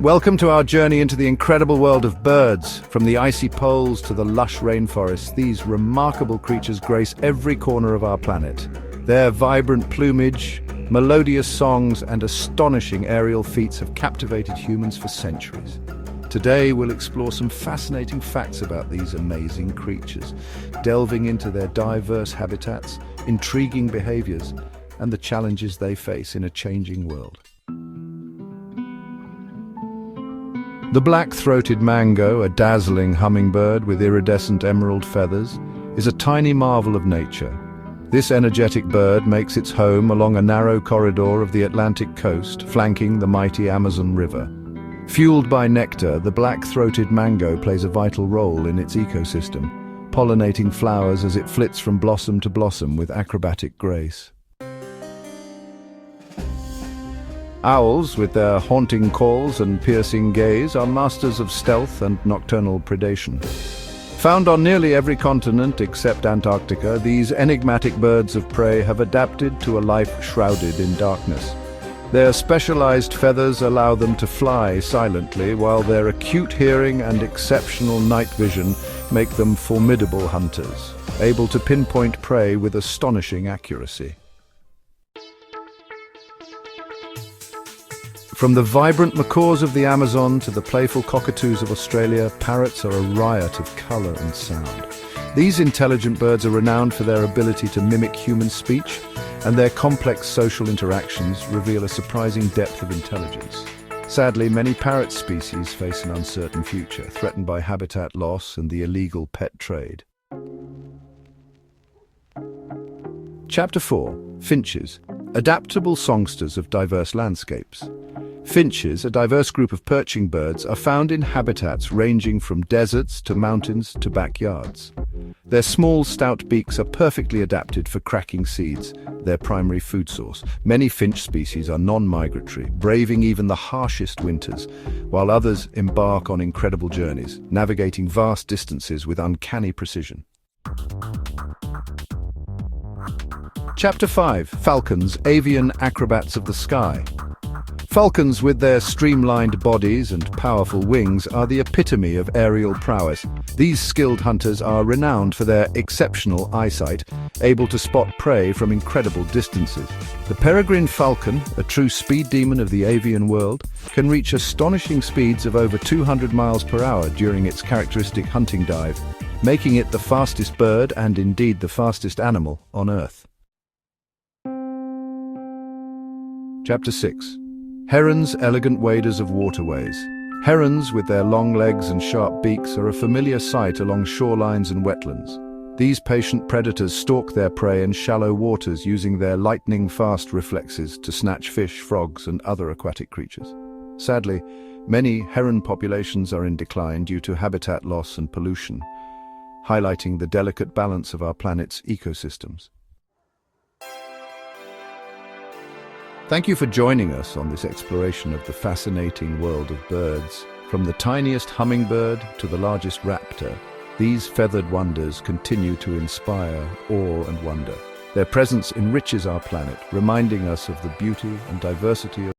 Welcome to our journey into the incredible world of birds. From the icy poles to the lush rainforests, these remarkable creatures grace every corner of our planet. Their vibrant plumage, melodious songs, and astonishing aerial feats have captivated humans for centuries. Today, we'll explore some fascinating facts about these amazing creatures, delving into their diverse habitats, intriguing behaviors, and the challenges they face in a changing world. The black-throated mango, a dazzling hummingbird with iridescent emerald feathers, is a tiny marvel of nature. This energetic bird makes its home along a narrow corridor of the Atlantic coast, flanking the mighty Amazon River. Fueled by nectar, the black-throated mango plays a vital role in its ecosystem, pollinating flowers as it flits from blossom to blossom with acrobatic grace. Owls, with their haunting calls and piercing gaze, are masters of stealth and nocturnal predation. Found on nearly every continent except Antarctica, these enigmatic birds of prey have adapted to a life shrouded in darkness. Their specialized feathers allow them to fly silently, while their acute hearing and exceptional night vision make them formidable hunters, able to pinpoint prey with astonishing accuracy. From the vibrant macaws of the Amazon to the playful cockatoos of Australia, parrots are a riot of colour and sound. These intelligent birds are renowned for their ability to mimic human speech, and their complex social interactions reveal a surprising depth of intelligence. Sadly, many parrot species face an uncertain future, threatened by habitat loss and the illegal pet trade. Chapter 4. Finches, adaptable songsters of diverse landscapes. Finches, a diverse group of perching birds, are found in habitats ranging from deserts to mountains to backyards. Their small, stout beaks are perfectly adapted for cracking seeds, their primary food source. Many finch species are non-migratory, braving even the harshest winters, while others embark on incredible journeys, navigating vast distances with uncanny precision. Chapter 5. Falcons, avian acrobats of the sky. Falcons, with their streamlined bodies and powerful wings, are the epitome of aerial prowess. These skilled hunters are renowned for their exceptional eyesight, able to spot prey from incredible distances. The peregrine falcon, a true speed demon of the avian world, can reach astonishing speeds of over 200 miles per hour during its characteristic hunting dive, making it the fastest bird and indeed the fastest animal on Earth. Chapter 6. Herons, elegant waders of waterways. Herons, with their long legs and sharp beaks, are a familiar sight along shorelines and wetlands. These patient predators stalk their prey in shallow waters, using their lightning-fast reflexes to snatch fish, frogs, and other aquatic creatures. Sadly, many heron populations are in decline due to habitat loss and pollution, highlighting the delicate balance of our planet's ecosystems. Thank you for joining us on this exploration of the fascinating world of birds. From the tiniest hummingbird to the largest raptor, these feathered wonders continue to inspire awe and wonder. Their presence enriches our planet, reminding us of the beauty and diversity of